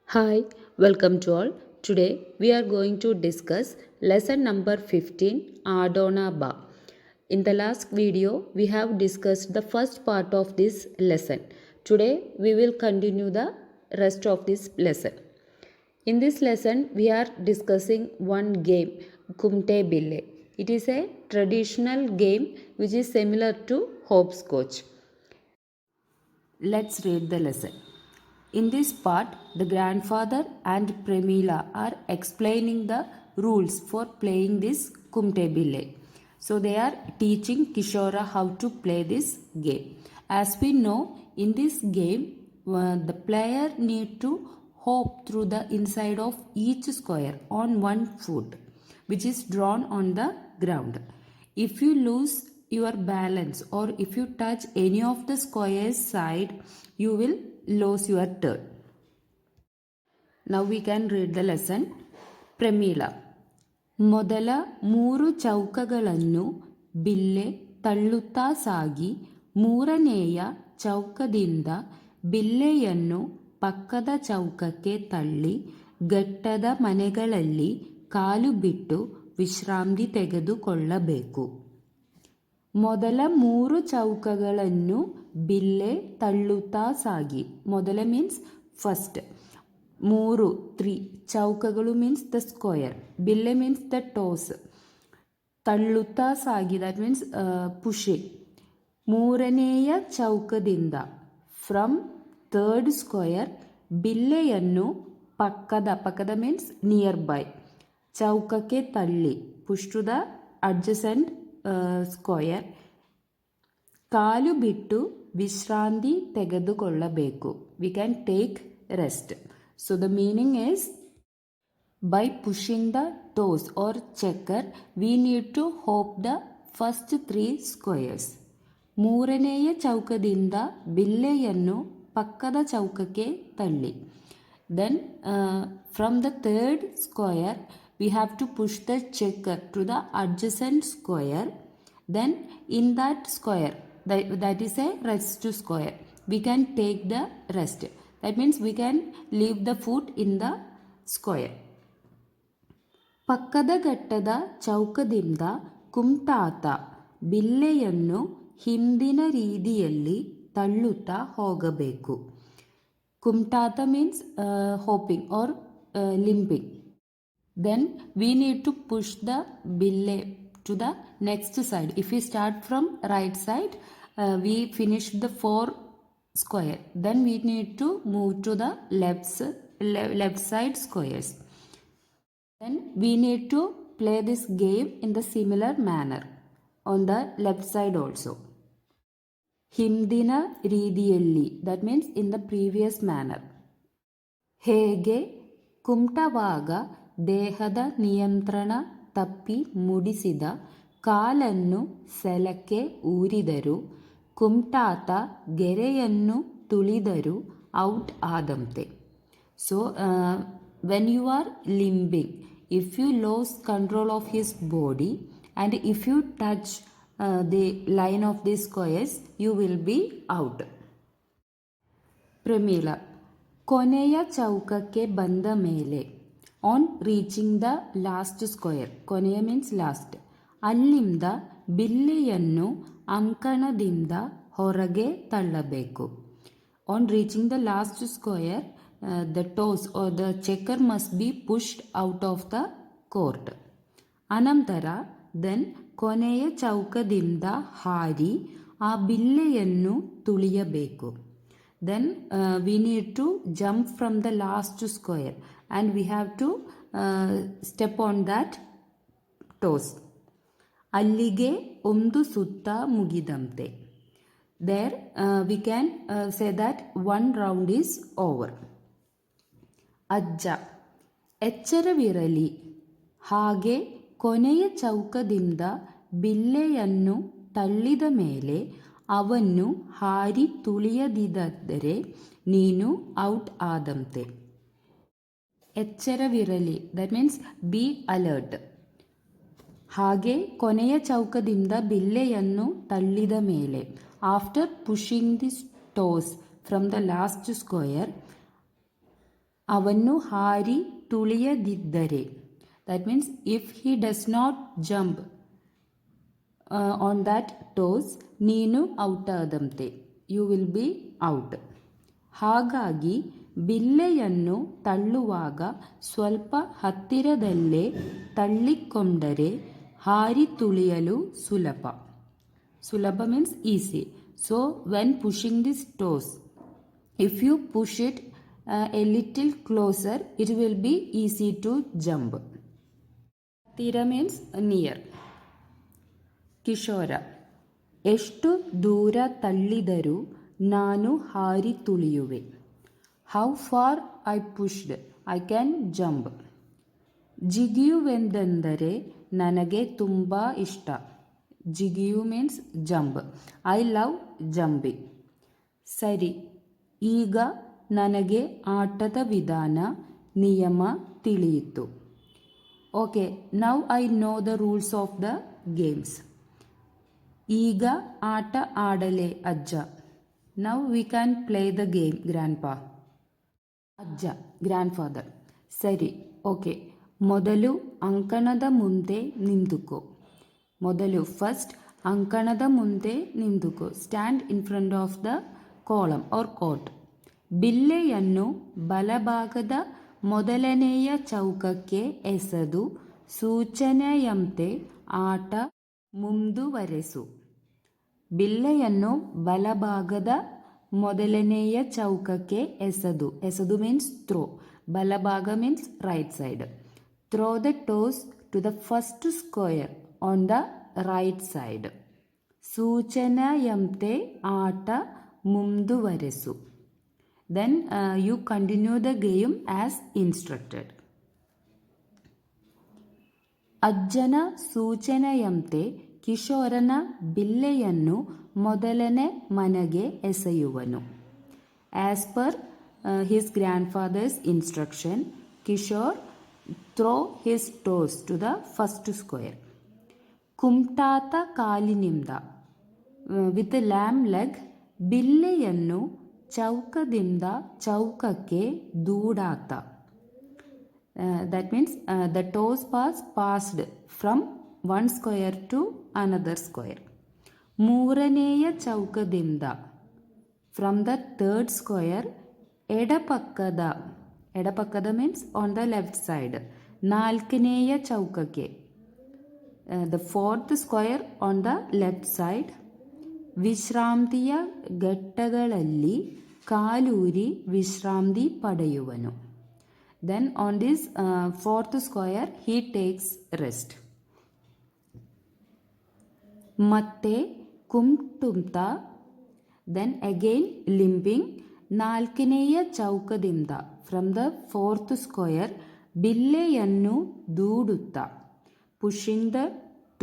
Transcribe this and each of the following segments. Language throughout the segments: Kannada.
Hi, welcome to all. Today we are going to discuss lesson number 15 Adona Ba. In the last video we have discussed the first part of this lesson. Today we will continue the rest of this lesson. In this lesson we are discussing one game, Kumte Bille. It is a traditional game which is similar to hopscotch. Let's read the lesson. In this part, the grandfather and Premila are explaining the rules for playing this Kumte Bille. So they are teaching Kishora how to play this game. As we know, in this game, the player need to hop through the inside of each square on one foot, which is drawn on the ground. If you lose your balance or if you touch any of the square's side, you will lose your turn. Now we can read the lesson. Pramila ಮೊದಲ 3 ಚೌಕಗಳನ್ನು ಬಿಲ್ಲೆ ತಳ್ಳುತ್ತಾ ಸಾಗಿ ಮೂರನೆಯ ಚೌಕದಿಂದ ಬಿಲ್ಲೆಯನ್ನು ಪಕ್ಕದ ಚೌಕಕ್ಕೆ ತಳ್ಳಿ ಘಟ್ಟದ ಮನೆಗಳಲ್ಲಿ ಕಾಲು ಬಿಟ್ಟು ವಿಶ್ರಾಂತಿ ತೆಗೆದುಕೊಳ್ಳಬೇಕು. ಮೊದಲ 3 ಚೌಕಗಳನ್ನು ಬಿಲ್ಲೆ ತಳ್ಳುತ್ತಾ ಸಾಗಿ. ಮೊದಲ ಮೀನ್ಸ್ ಫಸ್ಟ್. 3 ಚೌಕಗಳು ಮೀನ್ಸ್ ದ ಸ್ಕ್ವಯರ್. ಬಿಲ್ಲೆ ಮೀನ್ಸ್ ದ ಟೋಸ್. ತಳ್ಳುತ್ತಾ ಸಾಗಿ ದಟ್ ಮೀನ್ಸ್ ಪುಷಿಂಗ್. ಮೂರನೆಯ ಚೌಕದಿಂದ ಫ್ರಮ್ ಥರ್ಡ್ ಸ್ಕ್ವಯರ್ ಬಿಲ್ಲೆಯನ್ನು ಪಕ್ಕದ ಮೀನ್ಸ್ ನಿಯರ್ ಬೈ ಚೌಕಕ್ಕೆ ತಳ್ಳಿ push to the adjacent square. ಕಾಲು ಬಿಟ್ಟು ವಿಶ್ರಾಂತಿ ತೆಗೆದುಕೊಳ್ಳಬೇಕು. We can take rest. So the meaning is, by pushing the toes or checker, we need to hop the first 3 squares. ಮೂರನೆಯ ಚೌಕದಿಂದ ಬಿಲ್ಲೆಯನ್ನು ಪಕ್ಕದ ಚೌಕಕ್ಕೆ ತಳ್ಳಿ. Then from the third square, we have to push the checker to the adjacent square. Then in that square, that is a rest square, we can take the rest. That means we can leave the foot in the square. ಪಕ್ಕದ ಘಟ್ಟದ ಚೌಕದಿಂದ ಕುಮ್ಟಾತ ಬಿಲ್ಲೆಯನ್ನು ಹಿಂದಿನ ರೀತಿಯಲ್ಲಿ ತಳ್ಳುತ್ತಾ ಹೋಗಬೇಕು. ಕುಮ್ಟಾತ means hopping or limping. Then we need to push the bille to the next side. If we start from right side, we finish the 4 square. Then we need to move to the left side squares. Then we need to play this game in the similar manner on the left side also. ಹಿಂದಿನ ರೀತಿಯಲ್ಲಿ, that means in the previous manner. ಹೇಗೆ ಕುಮ್ಟವಾಗ ದೇಹದ ನಿಯಂತ್ರಣ ತಪ್ಪಿ ಮುಡಿಸಿದ ಕಾಲನ್ನು ಸೆಲಕ್ಕೆ ಊರಿದರು, ಕುಮ್ಟಾತ ಗೆರೆಯನ್ನು ತುಳಿದರೂ ಔಟ್ ಆದಂತೆ. So when you are limping, if you lose control of his body and if you touch the line of the squares, you will be out. Pramila ಕೊನೆಯ ಚೌಕಕ್ಕೆ ಬಂದ ಮೇಲೆ, on reaching the last square, ಕೊನೆಯ ಮೀನ್ಸ್ ಲಾಸ್ಟ್, ಅಲ್ಲಿಂದ ಬಿಲ್ಲೆಯನ್ನು ಅಂಕಣದಿಂದ ಹೊರಗೆ ತಳ್ಳಬೇಕು. On reaching the last square, the toes or the checker must be pushed out of the court. ಅನಂತರ ದೆನ್ ಕೊನೆಯ ಚೌಕದಿಂದ ಹಾರಿ ಆ ಬಿಲ್ಲೆಯನ್ನು ತುಳಿಯಬೇಕು. Then we need to jump from the last square and we have to step on that toes. ಅಲ್ಲಿಗೆ ಒಂದು ಸುತ್ತ ಮುಗಿದಂತೆ. There we can say that one round is over. ಅಜ್ಜ ಎಚ್ಚರವಿರಲಿ, ಹಾಗೆ ಕೊನೆಯ ಚೌಕದಿಂದ ಬಿಲ್ಲೆಯನ್ನು ತಳ್ಳಿದ ಮೇಲೆ ಅವನ್ನು ಹಾರಿ ತುಳಿಯದಿದ್ದರೆ ನೀನು ಔಟ್ ಆದಂತೆ. ಎಚ್ಚರವಿರಲಿ, ದಟ್ ಮೀನ್ಸ್ ಬಿ ಅಲರ್ಟ್. ಹಾಗೆ ಕೊನೆಯ ಚೌಕದಿಂದ ಬಿಲ್ಲೆಯನ್ನು ತಳ್ಳಿದ ಮೇಲೆ, after pushing the toes from the last square, ಅವನು ಹಾರಿ ತುಳಿಯದಿದ್ದರೆ, that means if he does not jump on that toes, ನೀನು ಔಟ್ ಆದಂತೆ, ಯು ವಿಲ್ ಬಿ ಔಟ್. ಹಾಗಾಗಿ ಬಿಲ್ಲೆಯನ್ನು ತಳ್ಳುವಾಗ ಸ್ವಲ್ಪ ಹತ್ತಿರದಲ್ಲೇ ತಳ್ಳಿಕೊಂಡರೆ ಹಾರಿ ತುಳಿಯಲು ಸುಲಭ. ಸುಲಭ means easy. So when pushing this toes, if you push it a little closer, it will be easy to jump. ಹತ್ತಿರ means near. ಕಿಶೋರ, ಎಷ್ಟು ದೂರ ತಳ್ಳಿದರೂ ನಾನು ಹಾರಿ ತುಳಿಯುವೆ. How far I pushed I can jump. ಜಿಗಿಯುವೆಂದೆಂದರೆ ನನಗೆ ತುಂಬ ಇಷ್ಟ. ಜಿಗಿಯು means jump. I love jumping. ಸರಿ, ಈಗ ನನಗೆ ಆಟದ ವಿಧಾನ, ನಿಯಮ ತಿಳಿಯಿತು. Okay, now I know the rules of the games. ಈಗ ಆಟ ಆಡಲೇ ಅಜ್ಜ. Now we can play the game grandpa. ಅಜ್ಜ, ಗ್ರ್ಯಾಂಡ್ ಫಾದರ್. ಸರಿ, ಓಕೆ. ಮೊದಲು ಅಂಕಣದ ಮುಂದೆ ನಿಂತುಕೋ. ಮೊದಲು ಫಸ್ಟ್ ಅಂಕಣದ ಮುಂದೆ ನಿಂತುಕೋ. Stand in front of the column or court. ಬಿಲ್ಲೆಯನ್ನು ಬಲಭಾಗದ ಮೊದಲನೆಯ ಚೌಕಕ್ಕೆ ಎಸೆದು ಸೂಚನೆಯಂತೆ ಆಟ ಮುಂದುವರೆಸು. ಬಿಲ್ಲೆಯನ್ನು ಬಲಭಾಗದ ಮೊದಲನೆಯ ಚೌಕಕ್ಕೆ ಎಸೆದು, ಎಸೆದು ಮೀನ್ಸ್ ಥ್ರೋ, ಬಲಭಾಗ means right side. Throw the toes to the first square on the right side. ಸೂಚನೆಯಂತೆ ಆಟ ಮುಂದುವರೆಸು. Then you continue the game as instructed. ಅಜ್ಜನ ಸೂಚನೆಯಂತೆ ಕಿಶೋರನ ಬಿಲ್ಲೆಯನ್ನು ಮೊದಲನೇ ಮನೆಗೆ ಎಸೆಯುವನು. As per his grandfather's instruction, Kishore throw his toes to the first square. ಕುಮ್ಟಾತ ಕಾಲಿನಿಂದ, ವಿತ್ ಲ್ಯಾಮ್ ಲೆಗ್, ಬಿಲ್ಲೆಯನ್ನು ಚೌಕದಿಂದ ಚೌಕಕ್ಕೆ ದೂಡಾತ. That means the toes passed from one square to another square. ಮೂರನೆಯ ಚೌಕದಿಂದ, ಫ್ರಮ್ ದ ಥರ್ಡ್ ಸ್ಕ್ವೇರ್, ಎಡಪಕ್ಕದ, ಎಡಪಕ್ಕದ means on the left side, ನಾಲ್ಕನೆಯ ಚೌಕಕ್ಕೆ, the fourth square on the left side. ವಿಶ್ರಾಂತಿಯ ಘಟ್ಟಗಳಲ್ಲಿ ಕಾಲೂರಿ ವಿಶ್ರಾಂತಿ ಪಡೆಯುವನು. Then on this fourth square he takes rest. ಮತ್ತೆ ಕುಂಟುಂತ, ದೆನ್ ಅಗೈನ್ ಲಿಂಪಿಂಗ್. ನಾಲ್ಕನೆಯ ಚೌಕದಿಂದ, ಫ್ರಮ್ ದ ಫೋರ್ತ್ ಸ್ಕ್ವೇರ್, ಬಿಲ್ಲೆಯನ್ನು ದೂಡುತ್ತಾ, ಪುಷಿಂಗ್ ದ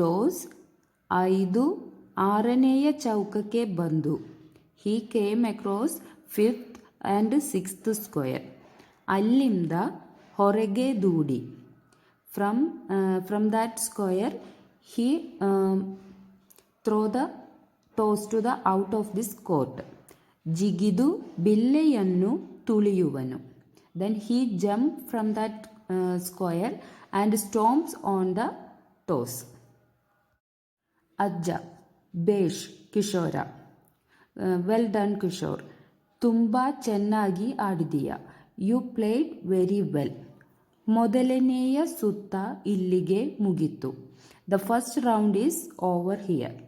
ಟೋಸ್. 5 ಆರನೆಯ ಚೌಕಕ್ಕೆ ಬಂದು, he came across 5th and 6th square. ಅಲ್ಲಿಂದ ಹೊರಗೆ ದೂಡಿ, from that square he throw the toes to the out of this court. ಜಿಗಿದು ಬಿಲ್ಲೆಯನ್ನು ತುಳಿಯುವನು. Then he jump from that square and stamps on the toes. ಅಜ್ಜ, ಬೇಷ್ ಕಿಶೋರ. Well done Kishore. ತುಂಬ ಚೆನ್ನಾಗಿ ಆಡಿದೀಯ. You played very well. ಮೊದಲನೆಯ ಸುತ್ತ ಇಲ್ಲಿಗೆ ಮುಗೀತು. The first round is over here.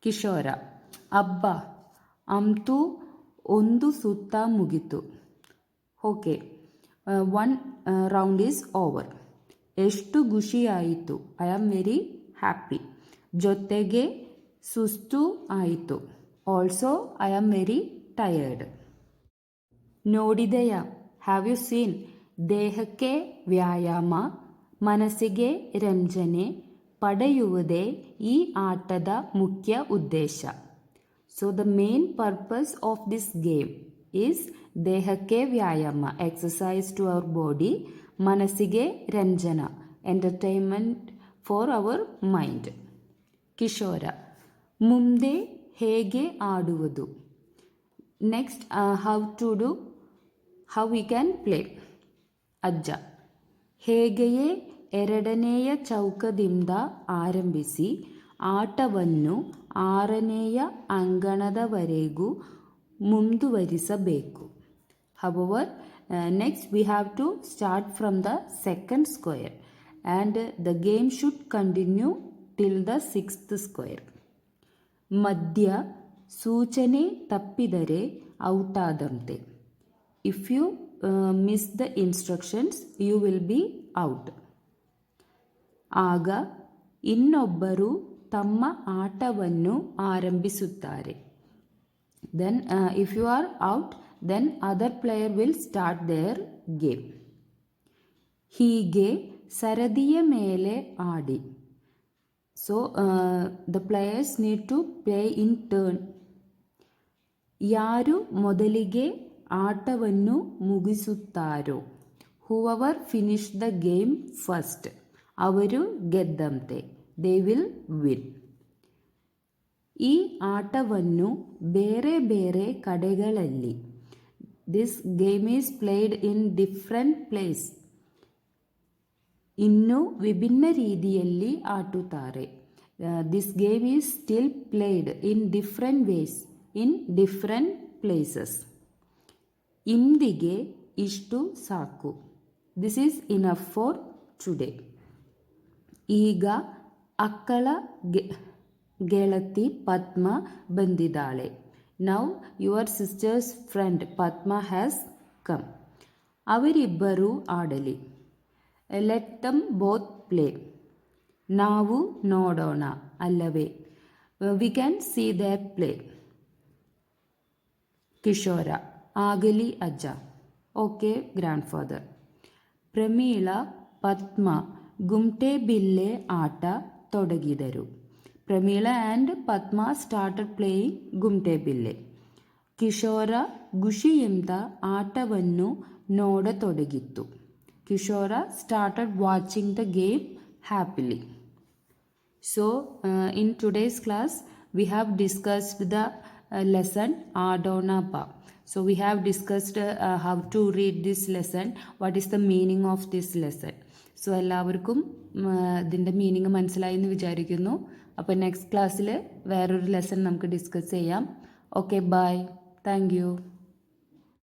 Kishora, ಅಬ್ಬಾ, ಅಂತೂ ಒಂದು ಸುತ್ತ ಮುಗೀತು. Okay, one round is over. ಎಷ್ಟು ಖುಷಿಯಾಯಿತು. I am very happy. ಜೊತೆಗೆ ಸುಸ್ತು ಆಯಿತು. Also I am very tired. ನೋಡಿದೆಯಾ, ಹ್ಯಾವ್ ಯು ಸೀನ್? ದೇಹಕ್ಕೆ ವ್ಯಾಯಾಮ, ಮನಸ್ಸಿಗೆ ರಂಜನೆ ಪಡೆಯುವುದೇ ಈ ಆಟದ ಮುಖ್ಯ ಉದ್ದೇಶ. So the main purpose of this game is ದೇಹಕ್ಕೆ ವ್ಯಾಯಾಮ, ಎಕ್ಸಸೈಸ್ ಟು ಅವರ್ ಬಾಡಿ, ಮನಸ್ಸಿಗೆ ರಂಜನ, entertainment for our mind. Kishora, ಮುಂದೆ ಹೇಗೆ ಆಡುವುದು? Next how to do? How we can play. ಅಜ್ಜ, ಹೇಗೆಯೇ ಎರಡನೆಯ ಚೌಕದಿಂದ ಆರಂಭಿಸಿ ಆಟವನ್ನು 6ನೆಯ ಅಂಗಣದವರೆಗೂ ಮುಂದುವರಿಸಬೇಕು. However, next we have to start from the second square and the game should continue till the 6th square. ಮಧ್ಯ ಸೂಚನೆ ತಪ್ಪಿದರೆ ಔಟಾದಂತೆ. If you miss the instructions, you will be out. ಆಗ ಇನ್ನೊಬ್ಬರು ತಮ್ಮ ಆಟವನ್ನು ಆರಂಭಿಸುತ್ತಾರೆ. Then if you are out, then other player will start their game. ಹೀಗೆ ಸರದಿಯ ಮೇಲೆ ಆಡಿ. So the players need to play in turn. ಯಾರು ಮೊದಲಿಗೆ ಆಟವನ್ನು ಮುಗಿಸುತ್ತಾರೋ, whoever finish the game first, ಅವರು ಗೆದ್ದಂತೆ, they will win. ಈ ಆಟವನ್ನು ಬೇರೆ ಬೇರೆ ಕಡೆಗಳಲ್ಲಿ, this game is played in different place, ಇನ್ನೂ ವಿಭಿನ್ನ ರೀತಿಯಲ್ಲಿ ಆಡುತ್ತಾರೆ. This game is still played in different ways, in different places. ಇಂದಿಗೆ ಇಷ್ಟು ಸಾಕು. This is enough for today. ಈಗ ಅಕ್ಕಳ ಗೆಳತಿ ಪದ್ಮ ಬಂದಿದ್ದಾಳೆ. Now your sister's friend Padma has come. ಅವರಿಬ್ಬರು ಆಡಲಿ. Let them both play. ನಾವು ನೋಡೋಣ ಅಲ್ಲವೇ? We can see their play. ಕಿಶೋರ, ಆಗಲಿ ಅಜ್ಜ. Okay grandfather. ಪ್ರಮೀಳ, ಪದ್ಮ ಗುಂಟೆಬಿಲ್ಲೆ ಆಟ ತೊಡಗಿದರು. Pramila and Padma started playing ಗುಂಟೆಬಿಲ್ಲೆ. ಕಿಶೋರ ಖುಷಿಯಿಂದ ಆಟವನ್ನು ನೋಡತೊಡಗಿತ್ತು. ಕಿಶೋರ started watching the game happily. So in today's class we have discussed the lesson Adona Ba. So we have discussed how to read this lesson, what is the meaning of this lesson. So എല്ലാവർക്കും ഇതിൻ്റെ മീനിങ് മനസ്സിലായി എന്ന് വിചാരിക്കുന്നു. അപ്പോൾ നെക്സ്റ്റ് ക്ലാസ്സിൽ വേറൊരു ലെസൺ നമുക്ക് ഡിസ്കസ് ചെയ്യാം. Okay bye. Thank you.